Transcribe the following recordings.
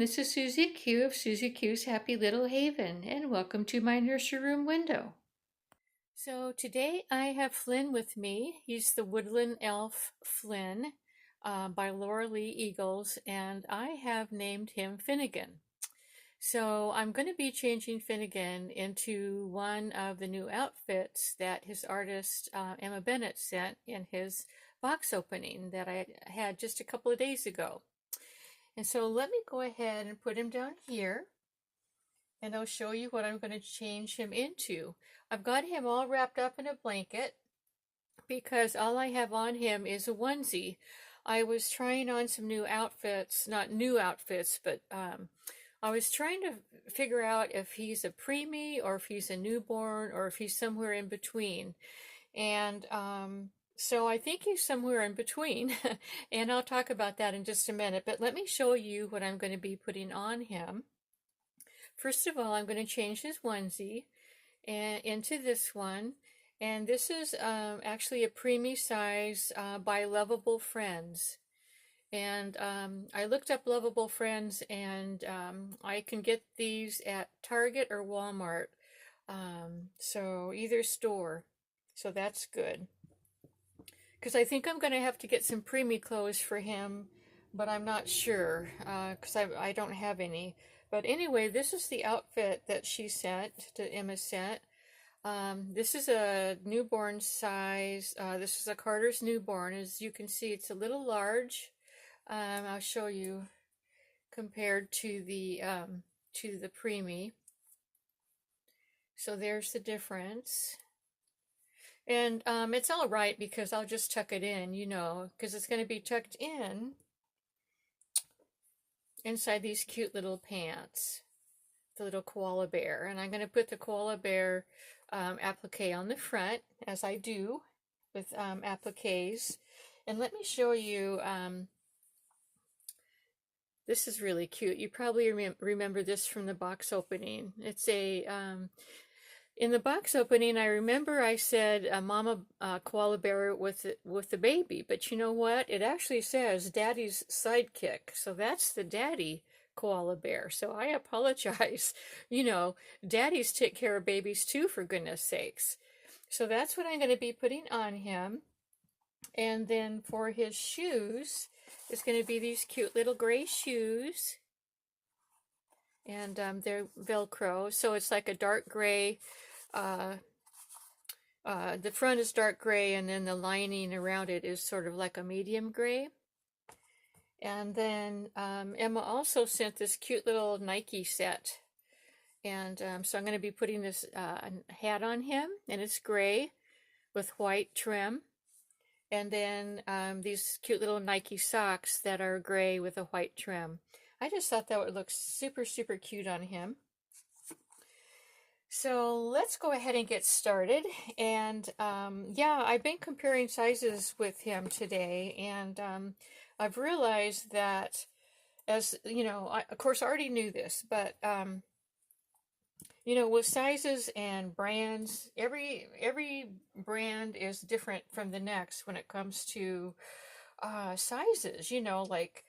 this is Susie Q of Susie Q's Happy Little Haven, and welcome to my nursery room window. So today I have Flynn with me. He's the woodland elf Flynn by LLE Eagles, and I have named him Finnegan. So I'm going to be changing Finnegan into one of the new outfits that his artist Emma Bennett sent in his box opening that I had just a couple of days ago. And so let me go ahead and put him down here, and I'll show you what I'm going to change him into. I've got him all wrapped up in a blanket because all I have on him is a onesie. I was trying on some new outfits, not new outfits, but I was trying to figure out if he's a preemie or if he's a newborn or if he's somewhere in between. And so I think he's somewhere in between, and I'll talk about that in just a minute. But let me show you what I'm going to be putting on him. First of all, I'm going to change his onesie into this one. And this is actually a preemie size by Lovable Friends. And I looked up Lovable Friends, and I can get these at Target or Walmart. So either store. So that's good. Because I think I'm going to have to get some preemie clothes for him, but I'm not sure because I don't have any. But anyway, this is the outfit that she sent, that Emma sent. This is a newborn size. This is a Carter's newborn. As you can see, it's a little large. I'll show you compared to the preemie. So there's the difference. And it's all right because I'll just tuck it in, you know, because it's going to be tucked in inside these cute little pants, the little koala bear. And I'm going to put the koala bear applique on the front, as I do with appliques. And let me show you, this is really cute. You probably remember this from the box opening. It's a... in the box opening, I remember I said Mama Koala Bear with the baby, but you know what? It actually says Daddy's sidekick, so that's the Daddy Koala Bear. So I apologize. You know, Daddies take care of babies too, for goodness sakes. So that's what I'm going to be putting on him. And then for his shoes, it's going to be these cute little gray shoes. And they're Velcro, so it's like a dark gray. The front is dark gray, and then the lining around it is sort of like a medium gray. And then Emma also sent this cute little Nike set. And so I'm going to be putting this hat on him, and it's gray with white trim. And then these cute little Nike socks that are gray with a white trim. I just thought that would look super, super cute on him. So let's go ahead and get started. And yeah, I've been comparing sizes with him today, and I've realized that, as you know, I of course already knew this, but you know, with sizes and brands, every brand is different from the next when it comes to sizes. You know, like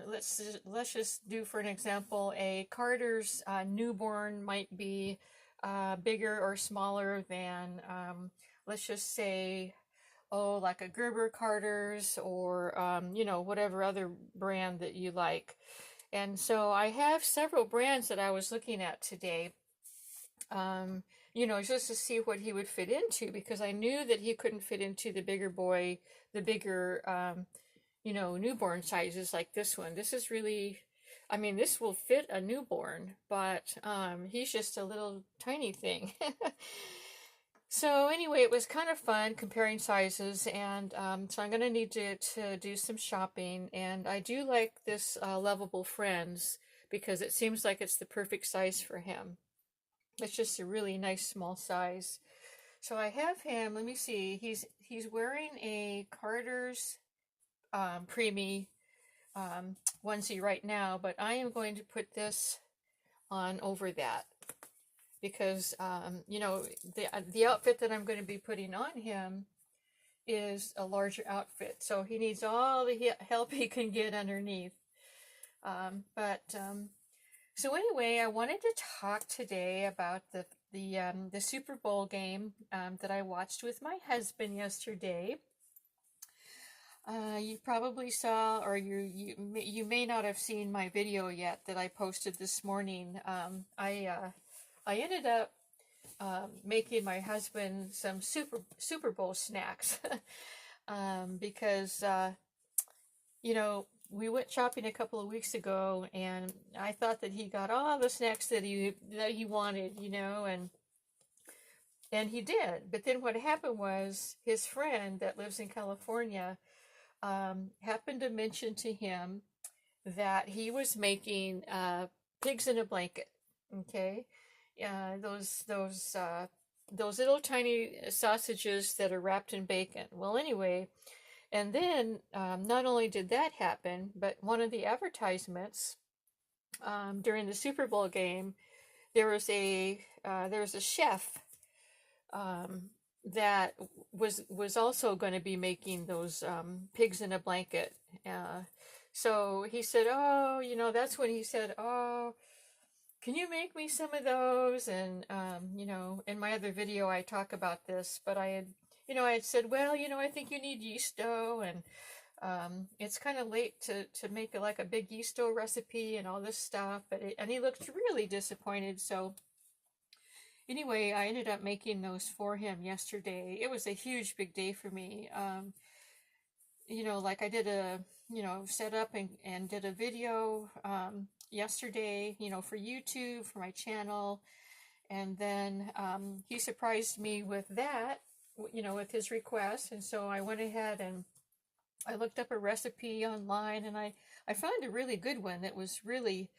let's just do, for an example, a Carter's newborn might be bigger or smaller than let's just say, oh, like a Gerber Carter's, or you know, whatever other brand that you like. And so I have several brands that I was looking at today, you know, just to see what he would fit into, because I knew that he couldn't fit into the bigger boy, the bigger you know, newborn sizes like this one. This is really, I mean, this will fit a newborn, but he's just a little tiny thing. So anyway, it was kind of fun comparing sizes, and so I'm going to need to do some shopping. And I do like this Lovable Friends because it seems like it's the perfect size for him. It's just a really nice small size. So I have him, let me see, he's wearing a Carter's preemie onesie right now, but I am going to put this on over that because you know, the outfit that I'm going to be putting on him is a larger outfit, so he needs all the help he can get underneath. So anyway, I wanted to talk today about the Super Bowl game that I watched with my husband yesterday. You probably saw, or you may not have seen my video yet that I posted this morning. I ended up making my husband some Super Bowl snacks because we went shopping a couple of weeks ago, and I thought that he got all the snacks that he wanted, and he did. But then what happened was his friend that lives in California happened to mention to him that he was making pigs in a blanket. Okay, those little tiny sausages that are wrapped in bacon. Well, anyway. And then not only did that happen, but one of the advertisements during the Super Bowl game, there was a chef that was also going to be making those pigs in a blanket. So he said, "Oh, that's when he said, oh, can you make me some of those?" And in my other video I talk about this, but I had said, well, I think you need yeast dough, and it's kind of late to make like a big yeast dough recipe and all this stuff. And he looked really disappointed. So anyway, I ended up making those for him yesterday. It was a huge, big day for me. Like I did set up and did a video yesterday, for YouTube, for my channel. And then he surprised me with that, with his request. And so I went ahead and I looked up a recipe online, and I found a really good one that was really,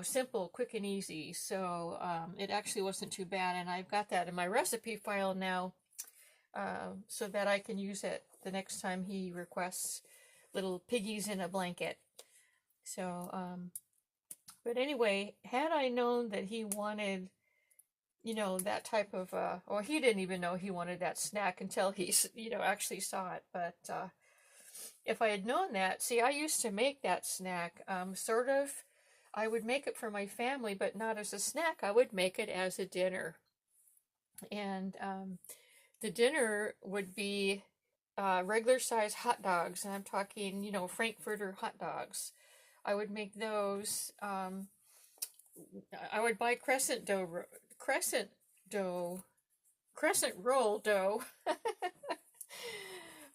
simple, quick, and easy. So it actually wasn't too bad. And I've got that in my recipe file now so that I can use it the next time he requests little piggies in a blanket. So, but anyway, had I known that he wanted, that type of, or he didn't even know he wanted that snack until he, actually saw it. But if I had known that, see, I used to make that snack, I would make it for my family, but not as a snack. I would make it as a dinner. And the dinner would be regular size hot dogs, and I'm talking, Frankfurter hot dogs. I would make those. I would buy crescent roll dough.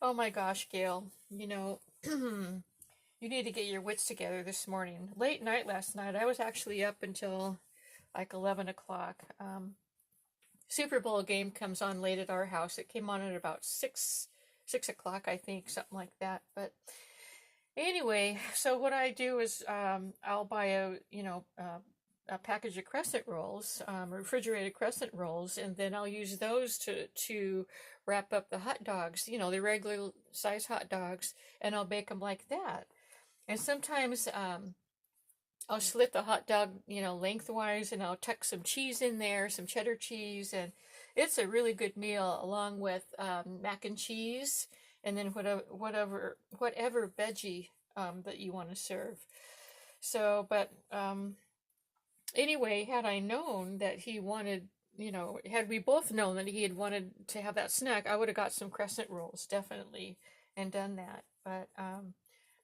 Oh my gosh, Gail, you need to get your wits together this morning. Late night last night, I was actually up until like 11 o'clock. Super Bowl game comes on late at our house. It came on at about 6 o'clock, I think, something like that. But anyway, so what I do is I'll buy a package of crescent rolls, refrigerated crescent rolls, and then I'll use those to wrap up the hot dogs, the regular size hot dogs, and I'll bake them like that. And sometimes I'll slit the hot dog, lengthwise, and I'll tuck some cheese in there, some cheddar cheese, and it's a really good meal along with mac and cheese, and then whatever veggie that you want to serve. So, but anyway, had I known that he wanted, had we both known that he had wanted to have that snack, I would have got some crescent rolls, definitely, and done that.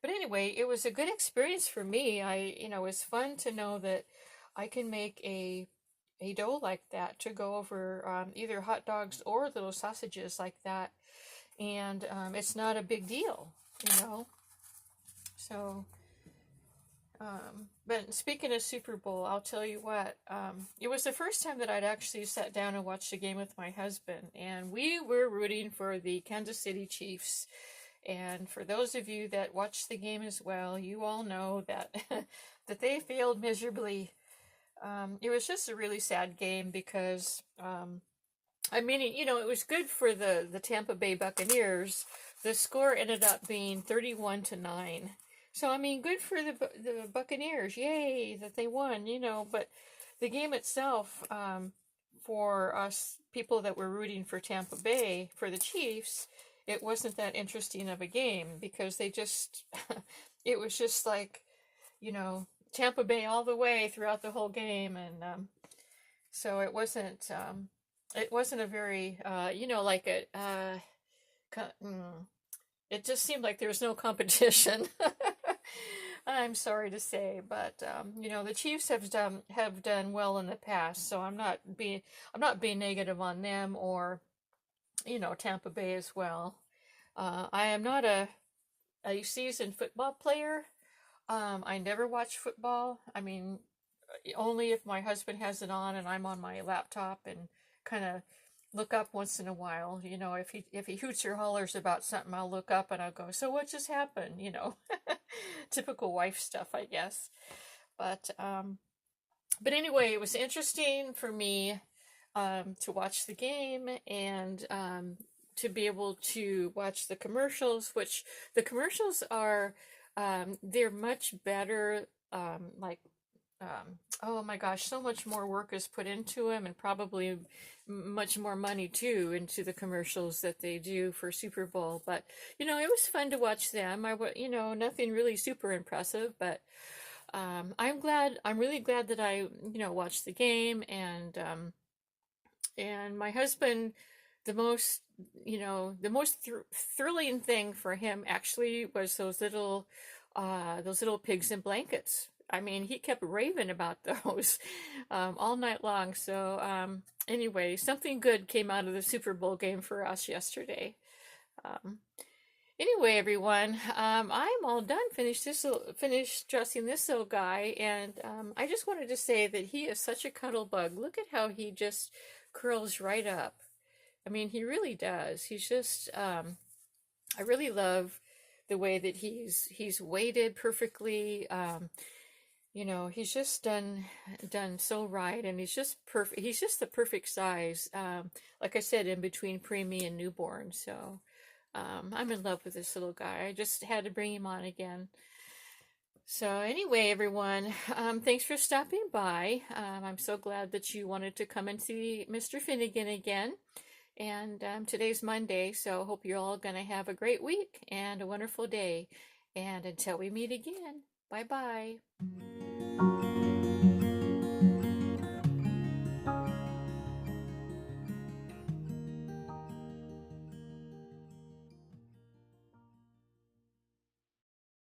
But anyway, it was a good experience for me. It was fun to know that I can make a dough like that to go over either hot dogs or little sausages like that. And it's not a big deal, So, but speaking of Super Bowl, I'll tell you what, it was the first time that I'd actually sat down and watched a game with my husband. And we were rooting for the Kansas City Chiefs. And for those of you that watched the game as well, you all know that that they failed miserably. It was just a really sad game because, it was good for the Tampa Bay Buccaneers. The score ended up being 31-9. So, good for the Buccaneers. Yay, that they won, But the game itself, for us people that were rooting for Tampa Bay, for the Chiefs, it wasn't that interesting of a game because they just it was just like, you know, Tampa Bay all the way throughout the whole game, and so it wasn't a very you know, like it just seemed like there was no competition. I'm sorry to say, but you know, the Chiefs have done well in the past, so I'm not being negative on them, or you know, Tampa Bay as well. I am not a seasoned football player. I never watch football. I mean, only if my husband has it on and I'm on my laptop and kind of look up once in a while. You know, if he hoots or hollers about something, I'll look up and I'll go, "So what just happened?" You know, typical wife stuff, I guess. But but anyway, it was interesting for me to watch the game, and to be able to watch the commercials, which the commercials are they're much better. Like oh my gosh, so much more work is put into them, and probably much more money too into the commercials that they do for Super Bowl. But you know, it was fun to watch them. You know, nothing really super impressive, but I'm really glad that I, you know, watched the game, and my husband, the most, you know, the most thrilling thing for him actually was those little pigs in blankets. I mean, he kept raving about those all night long. So anyway, something good came out of the Super Bowl game for us yesterday. Um, Anyway, everyone, I'm all done. Finished dressing this little guy, and I just wanted to say that he is such a cuddle bug. Look at how he just curls right up. I mean, he really does. He's just, I really love the way that he's weighted perfectly. You know, he's just done so right, and he's just perfect. He's just the perfect size. Like I said, in between preemie and newborn. So. I'm in love with this little guy. I just had to bring him on again. So anyway, everyone, thanks for stopping by. I'm so glad that you wanted to come and see Mr. Finnegan again. And today's Monday, so hope you're all going to have a great week and a wonderful day. And until we meet again, bye-bye.